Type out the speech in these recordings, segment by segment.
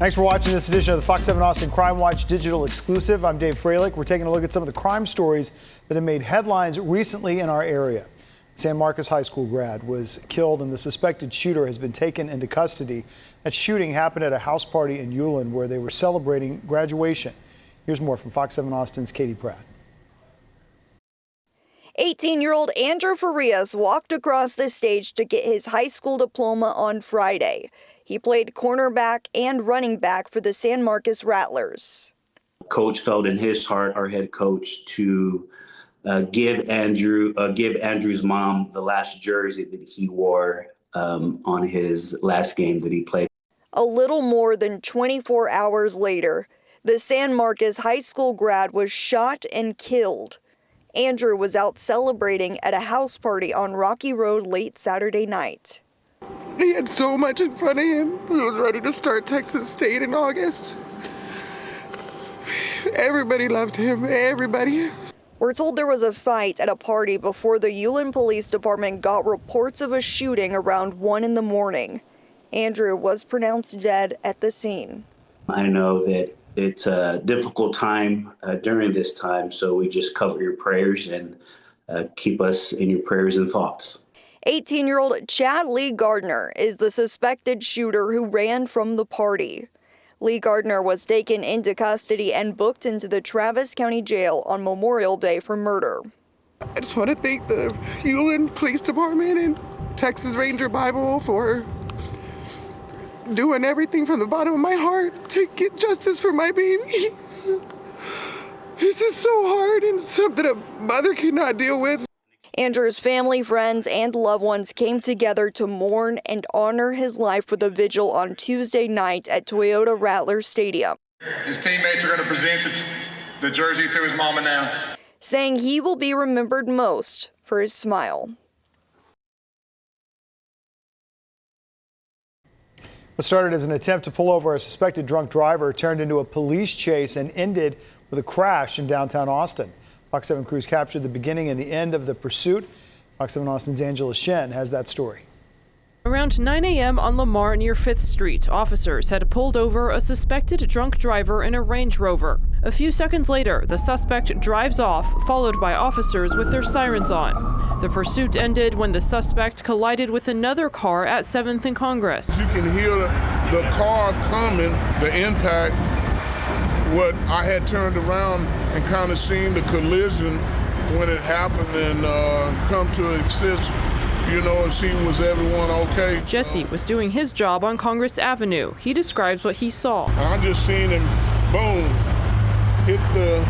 Thanks for watching this edition of the Fox 7 Austin Crime Watch digital exclusive. I'm Dave Froehlich. We're taking a look at some of the crime stories that have made headlines recently in our area. San Marcos High School grad was killed and the suspected shooter has been taken into custody. That shooting happened at a house party in Ulen where they were celebrating graduation. Here's more from Fox 7 Austin's Katie Pratt. 18-year-old Andrew Farias walked across the stage to get his high school diploma on Friday. He played cornerback and running back for the San Marcos Rattlers. Coach felt in his heart, our head coach, to give Andrew's mom the last jersey that he wore on his last game that he played. A little more than 24 hours later, the San Marcos High School grad was shot and killed. Andrew was out celebrating at a house party on Rocky Road late Saturday night. He had so much in front of him. He was ready to start Texas State in August. Everybody loved him, everybody. We're told there was a fight at a party before the Ulen Police Department got reports of a shooting around 1 in the morning. Andrew was pronounced dead at the scene. I know that it's a difficult time during this time, so we just cover your prayers and keep us in your prayers and thoughts. 18-year-old Chad Lee Gardner is the suspected shooter who ran from the party. Lee Gardner was taken into custody and booked into the Travis County Jail on Memorial Day for murder. I just want to thank the Ulen Police Department and Texas Ranger Bible for doing everything from the bottom of my heart to get justice for my baby. This is so hard and something a mother cannot deal with. Andrew's family, friends, and loved ones came together to mourn and honor his life with a vigil on Tuesday night at Toyota Rattler Stadium. His teammates are going to present the jersey to his mama now, saying he will be remembered most for his smile. What started as an attempt to pull over a suspected drunk driver turned into a police chase and ended with a crash in downtown Austin. Fox 7 crews captured the beginning and the end of the pursuit. Fox 7 Austin's Angela Shen has that story. Around 9 a.m. on Lamar near 5th Street, officers had pulled over a suspected drunk driver in a Range Rover. A few seconds later, the suspect drives off, followed by officers with their sirens on. The pursuit ended when the suspect collided with another car at 7th and Congress. You can hear the car coming, the impact. What I had turned around and kind of seen the collision when it happened and come to assist, and see was everyone okay. Jesse was doing his job on Congress Avenue. He describes what he saw. I just seen him, boom, hit the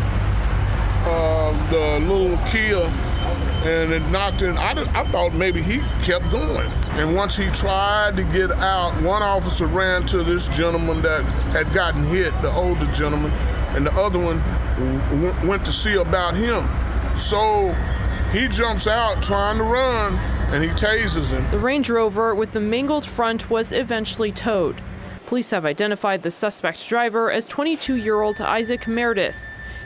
little Kia and it knocked him. I thought maybe he kept going. And once he tried to get out, one officer ran to this gentleman that had gotten hit, the older gentleman, and the other one went to see about him. So he jumps out trying to run, and he tases him. The Range Rover with the mangled front was eventually towed. Police have identified the suspect driver as 22-year-old Isaac Meredith.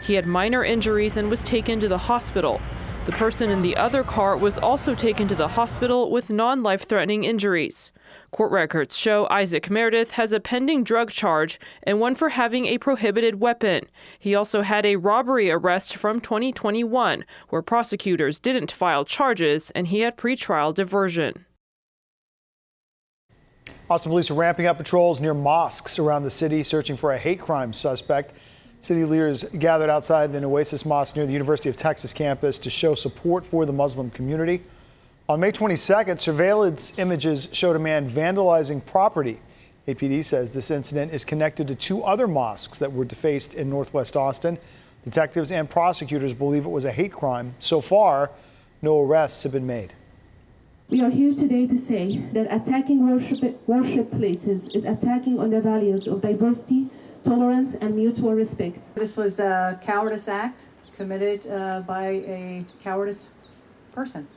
He had minor injuries and was taken to the hospital. The person in the other car was also taken to the hospital with non-life-threatening injuries. Court records show Isaac Meredith has a pending drug charge and one for having a prohibited weapon. He also had a robbery arrest from 2021, where prosecutors didn't file charges and he had pretrial diversion. Austin police are ramping up patrols near mosques around the city, searching for a hate crime suspect. City leaders gathered outside the Oasis Mosque near the University of Texas campus to show support for the Muslim community. On May 22nd, surveillance images showed a man vandalizing property. APD says this incident is connected to 2 other mosques that were defaced in Northwest Austin. Detectives and prosecutors believe it was a hate crime. So far, no arrests have been made. We are here today to say that attacking worship places is attacking on the values of diversity, tolerance, and mutual respect. This was a cowardice act committed by a cowardice person.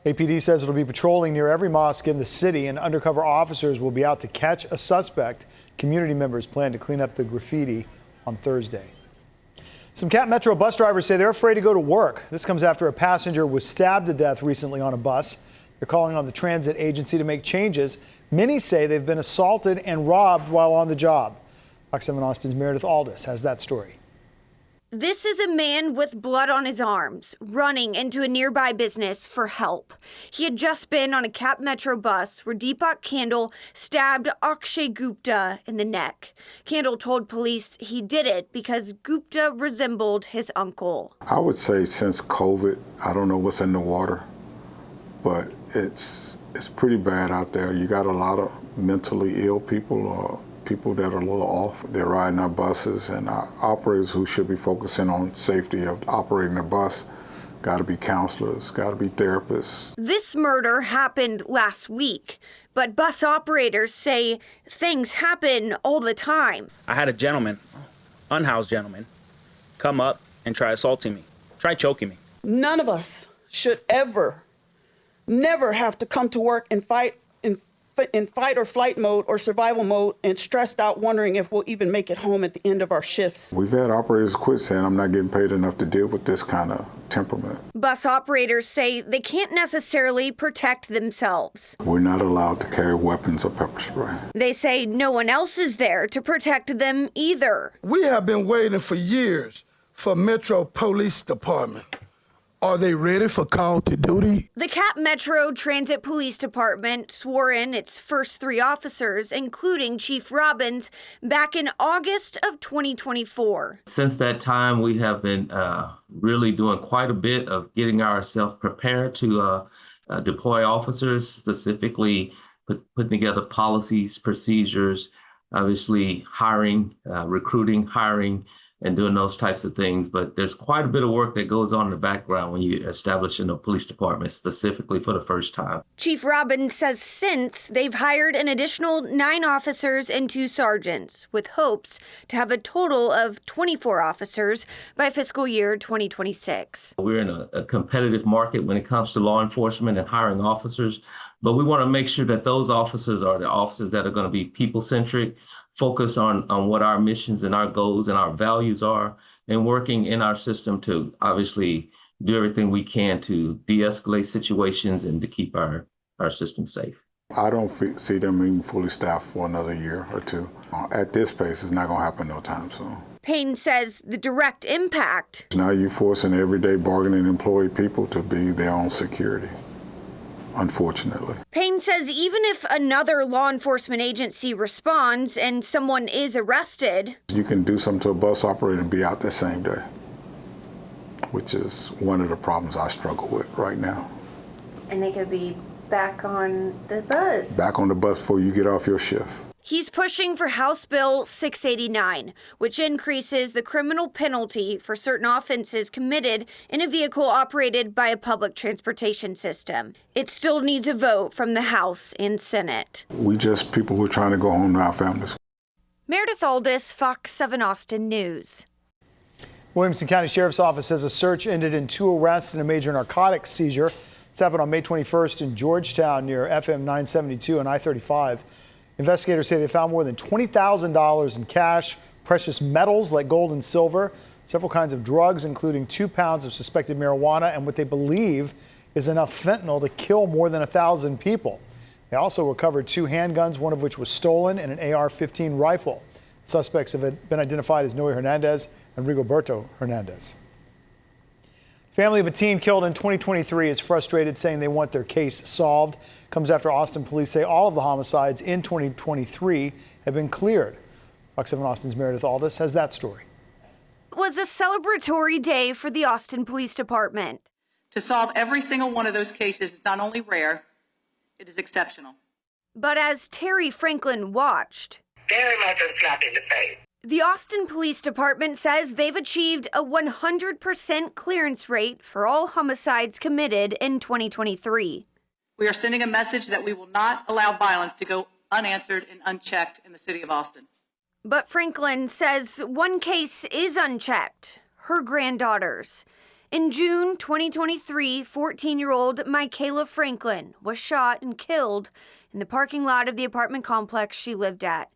APD says it'll be patrolling near every mosque in the city, and undercover officers will be out to catch a suspect. Community members plan to clean up the graffiti on Thursday. Some Cat Metro bus drivers say they're afraid to go to work. This comes after a passenger was stabbed to death recently on a bus. They're calling on the transit agency to make changes. Many say they've been assaulted and robbed while on the job. Fox 7 Austin's Meredith Aldis has that story. This is a man with blood on his arms, running into a nearby business for help. He had just been on a CAP Metro bus where Deepak Kandal stabbed Akshay Gupta in the neck. Kandal told police he did it because Gupta resembled his uncle. I would say since COVID, I don't know what's in the water, but it's pretty bad out there. You got a lot of mentally ill people or people that are a little off. They're riding our buses, and our operators who should be focusing on safety of operating the bus got to be counselors, got to be therapists. This murder happened last week, but bus operators say things happen all the time. I had a gentleman, unhoused gentleman, come up and try assaulting me, try choking me. None of us should never have to come to work and fight in fight or flight mode or survival mode and stressed out wondering if we'll even make it home at the end of our shifts. We've had operators quit saying, I'm not getting paid enough to deal with this kind of temperament. Bus operators say they can't necessarily protect themselves. We're not allowed to carry weapons or pepper spray. They say no one else is there to protect them either. We have been waiting for years for Metro Police Department. Are they ready for call to duty? The CAP Metro Transit Police Department swore in its first 3 officers, including Chief Robbins, back in August of 2024. Since that time, we have been really doing quite a bit of getting ourselves prepared to deploy officers, specifically putting together policies, procedures, obviously hiring, recruiting, hiring, and doing those types of things. But there's quite a bit of work that goes on in the background when you establish a police department, specifically for the first time. Chief Robbins says since, they've hired an additional 9 officers and 2 sergeants, with hopes to have a total of 24 officers by fiscal year 2026. We're in a competitive market when it comes to law enforcement and hiring officers, but we want to make sure that those officers are the officers that are going to be people-centric, focus on what our missions and our goals and our values are, and working in our system to obviously do everything we can to de-escalate situations and to keep our system safe. I don't see them being fully staffed for another year or 2. At this pace, it's not going to happen no time soon. Payne says the direct impact. Now you're forcing everyday bargaining employee people to be their own security. Unfortunately. Payne says even if another law enforcement agency responds and someone is arrested, you can do something to a bus operator and be out that same day, which is one of the problems I struggle with right now. And they could be back on the bus. Back on the bus before you get off your shift. He's pushing for House Bill 689, which increases the criminal penalty for certain offenses committed in a vehicle operated by a public transportation system. It still needs a vote from the House and Senate. We just people who are trying to go home to our families. Meredith Aldis, Fox 7 Austin News. Williamson County Sheriff's Office says a search ended in 2 arrests and a major narcotic seizure. This happened on May 21st in Georgetown near FM 972 and I-35. Investigators say they found more than $20,000 in cash, precious metals like gold and silver, several kinds of drugs, including 2 pounds of suspected marijuana and what they believe is enough fentanyl to kill more than 1,000 people. They also recovered 2 handguns, one of which was stolen, and an AR-15 rifle. Suspects have been identified as Noe Hernandez and Rigoberto Hernandez. Family of a teen killed in 2023 is frustrated, saying they want their case solved. Comes after Austin police say all of the homicides in 2023 have been cleared. Fox 7 Austin's Meredith Aldis has that story. It was a celebratory day for the Austin Police Department. To solve every single one of those cases is not only rare, it is exceptional. But as Terry Franklin watched, very much a slap in the face. The Austin Police Department says they've achieved a 100% clearance rate for all homicides committed in 2023. We are sending a message that we will not allow violence to go unanswered and unchecked in the city of Austin. But Franklin says one case is unchecked, her granddaughter's. In June 2023, 14-year-old Michaela Franklin was shot and killed in the parking lot of the apartment complex she lived at.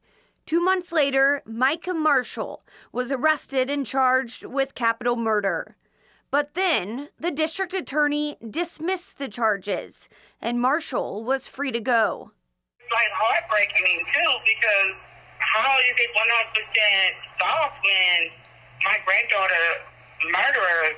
2 months later, Micah Marshall was arrested and charged with capital murder. But then the district attorney dismissed the charges, and Marshall was free to go. It's like heartbreaking too, because how is it 100% soft when my granddaughter murderer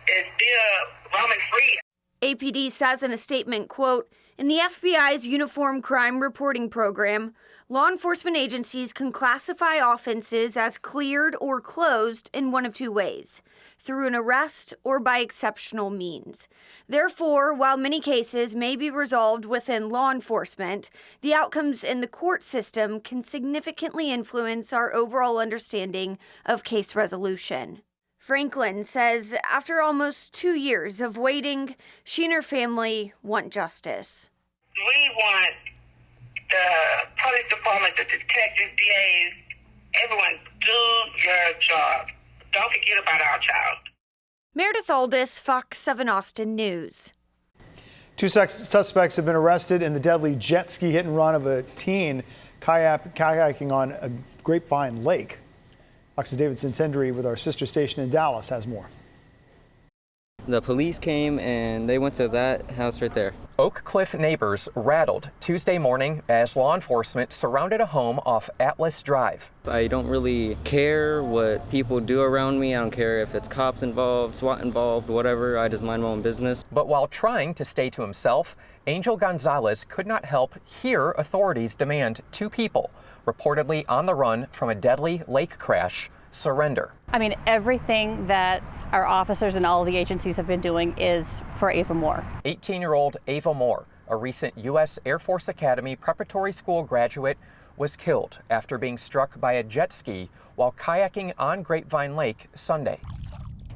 is still roaming free? APD says in a statement, quote, "In the FBI's Uniform Crime Reporting Program, law enforcement agencies can classify offenses as cleared or closed in one of two ways, through an arrest or by exceptional means. Therefore, while many cases may be resolved within law enforcement, the outcomes in the court system can significantly influence our overall understanding of case resolution." Franklin says after almost 2 years of waiting, she and her family want justice. We want the police department, the detectives, DAs, everyone, do your job. Don't forget about our child. Meredith Aldis, Fox 7 Austin News. Two suspects have been arrested in the deadly jet ski hit and run of a teen kayaking on a Grapevine Lake. Fox's David Sintendry with our sister station in Dallas has more. The police came and they went to that house right there. Oak Cliff neighbors rattled Tuesday morning as law enforcement surrounded a home off Atlas Drive. I don't really care what people do around me. I don't care if it's cops involved, SWAT involved, whatever. I just mind my own business. But while trying to stay to himself, Angel Gonzalez could not help hear authorities demand two people, reportedly on the run from a deadly lake crash, surrender. I mean, everything that our officers and all of the agencies have been doing is for Ava Moore. 18-year-old Ava Moore, a recent U.S. Air Force Academy preparatory school graduate, was killed after being struck by a jet ski while kayaking on Grapevine Lake Sunday.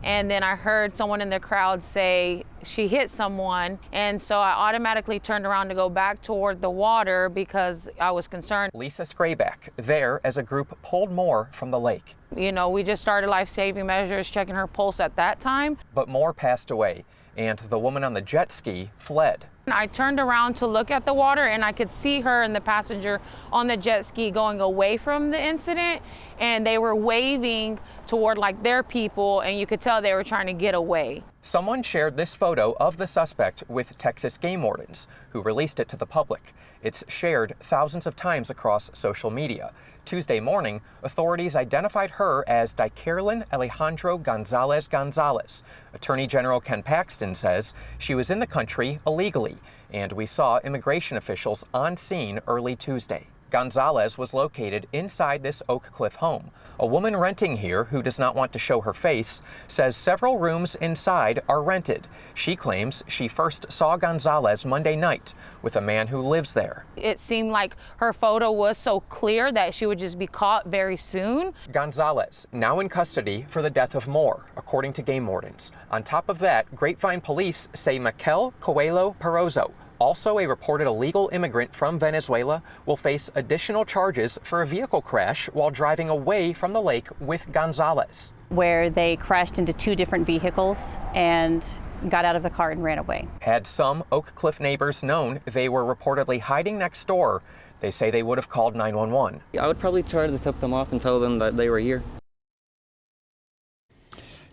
And then I heard someone in the crowd say she hit someone, and so I automatically turned around to go back toward the water because I was concerned. Lisa Scrayback there as a group pulled Moore from the lake. You know, we just started life-saving measures, checking her pulse at that time. But Moore passed away, and the woman on the jet ski fled. I turned around to look at the water, and I could see her and the passenger on the jet ski going away from the incident, and they were waving toward like their people, and you could tell they were trying to get away. Someone shared this photo of the suspect with Texas Game Wardens, who released it to the public. It's shared thousands of times across social media. Tuesday morning, authorities identified her as Dicarolyn Alejandro Gonzalez Gonzalez. Attorney General Ken Paxton says she was in the country illegally, and we saw immigration officials on scene early Tuesday. Gonzalez was located inside this Oak Cliff home. A woman renting here, who does not want to show her face, says several rooms inside are rented. She claims she first saw Gonzalez Monday night with a man who lives there. It seemed like her photo was so clear that she would just be caught very soon. Gonzalez, now in custody for the death of Moore, according to Game Wardens. On top of that, Grapevine police say Mikel Coelho Perozzo, also a reported illegal immigrant from Venezuela, will face additional charges for a vehicle crash while driving away from the lake with Gonzalez. Where they crashed into two different vehicles and got out of the car and ran away. Had some Oak Cliff neighbors known they were reportedly hiding next door, they say they would have called 911. I would probably try to tip them off and tell them that they were here.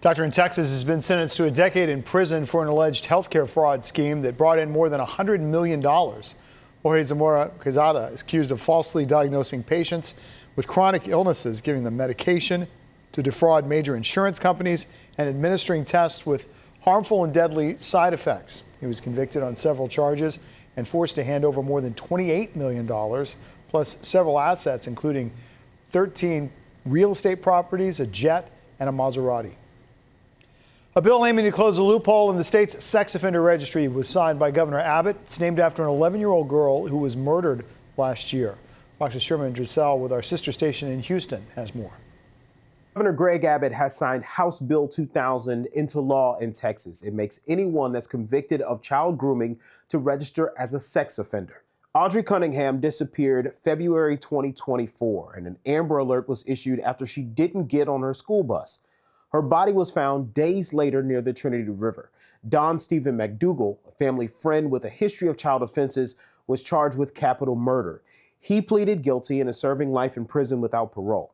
Doctor in Texas has been sentenced to a decade in prison for an alleged healthcare fraud scheme that brought in more than $100 million. Jorge Zamora Quezada is accused of falsely diagnosing patients with chronic illnesses, giving them medication to defraud major insurance companies, and administering tests with harmful and deadly side effects. He was convicted on several charges and forced to hand over more than $28 million, plus several assets, including 13 real estate properties, a jet, and a Maserati. A bill aiming to close a loophole in the state's sex offender registry was signed by Governor Abbott. It's named after an 11-year-old girl who was murdered last year. Fox's Sherman Dressel with our sister station in Houston has more. Governor Greg Abbott has signed House Bill 2000 into law in Texas. It makes anyone that's convicted of child grooming to register as a sex offender. Audrey Cunningham disappeared February 2024, and an Amber Alert was issued after she didn't get on her school bus. Her body was found days later near the Trinity River. Don Stephen McDougal, a family friend with a history of child offenses, was charged with capital murder. He pleaded guilty and is serving life in prison without parole.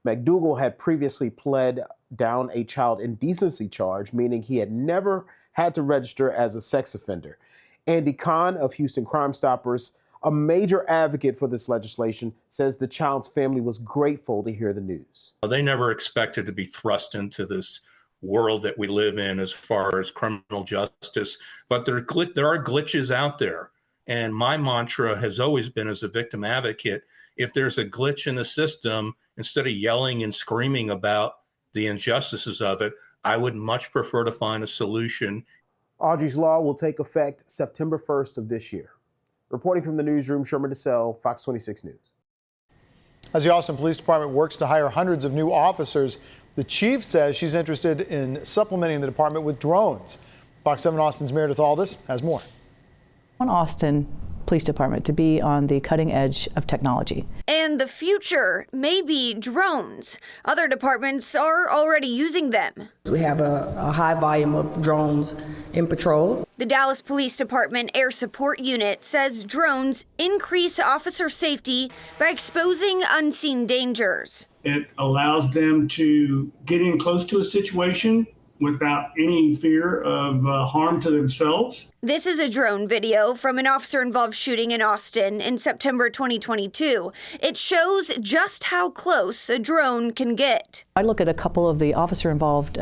McDougal had previously pled down a child indecency charge, meaning he had never had to register as a sex offender. Andy Kahn of Houston Crime Stoppers, a major advocate for this legislation, says the child's family was grateful to hear the news. They never expected to be thrust into this world that we live in as far as criminal justice, but there are glitches out there. And my mantra has always been, as a victim advocate, if there's a glitch in the system, instead of yelling and screaming about the injustices of it, I would much prefer to find a solution. Audrey's law will take effect September 1st of this year. Reporting from the newsroom, Sherman DeSalle, Fox 26 News. As the Austin Police Department works to hire hundreds of new officers, the chief says she's interested in supplementing the department with drones. Fox 7 Austin's Meredith Aldis has more. On Austin Police Department to be on the cutting edge of technology. And the future may be drones. Other departments are already using them. We have a high volume of drones in patrol. The Dallas Police Department Air Support Unit says drones increase officer safety by exposing unseen dangers. It allows them to get in close to a situation without any fear of harm to themselves. This is a drone video from an officer-involved shooting in Austin in September 2022. It shows just how close a drone can get. I look at a couple of the officer-involved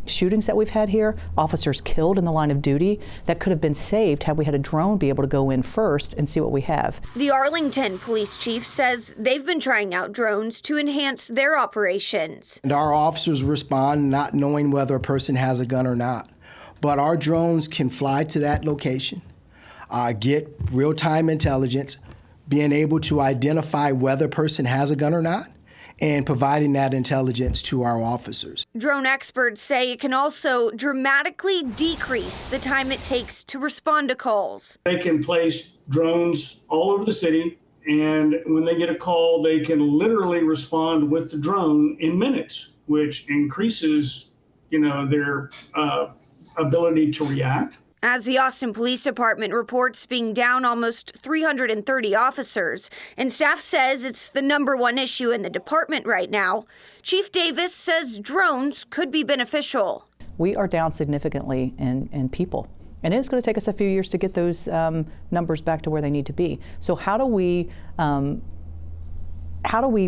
shootings that we've had here, officers killed in the line of duty that could have been saved had we had a drone be able to go in first and see what we have. The Arlington police chief says they've been trying out drones to enhance their operations. And our officers respond not knowing whether a person has a gun or not. But our drones can fly to that location, get real-time intelligence, being able to identify whether a person has a gun or not, and providing that intelligence to our officers. Drone experts say it can also dramatically decrease the time it takes to respond to calls. They can place drones all over the city, and when they get a call, they can literally respond with the drone in minutes, which increases, their ability to react. As the Austin Police Department reports being down almost 330 officers, and staff says it's the #1 issue in the department right now, Chief Davis says drones could be beneficial. We are down significantly in people, and it's going to take us a few years to get those numbers back to where they need to be. So how do we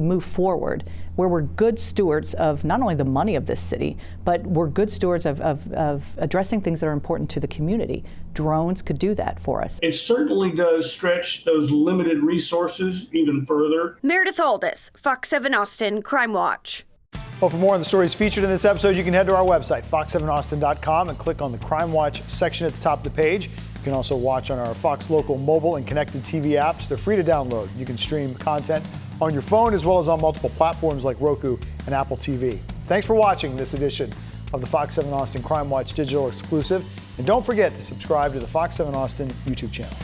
move forward where we're good stewards of not only the money of this city, but we're good stewards of addressing things that are important to the community? Drones could do that for us. It certainly does stretch those limited resources even further. Meredith Aldis, Fox 7 Austin, Crime Watch. Well, for more on the stories featured in this episode, you can head to our website, fox7austin.com, and click on the Crime Watch section at the top of the page. You can also watch on our Fox Local mobile and connected TV apps. They're free to download. You can stream content on your phone as well as on multiple platforms like Roku and Apple TV. Thanks for watching this edition of the Fox 7 Austin Crime Watch digital exclusive. And don't forget to subscribe to the Fox 7 Austin YouTube channel.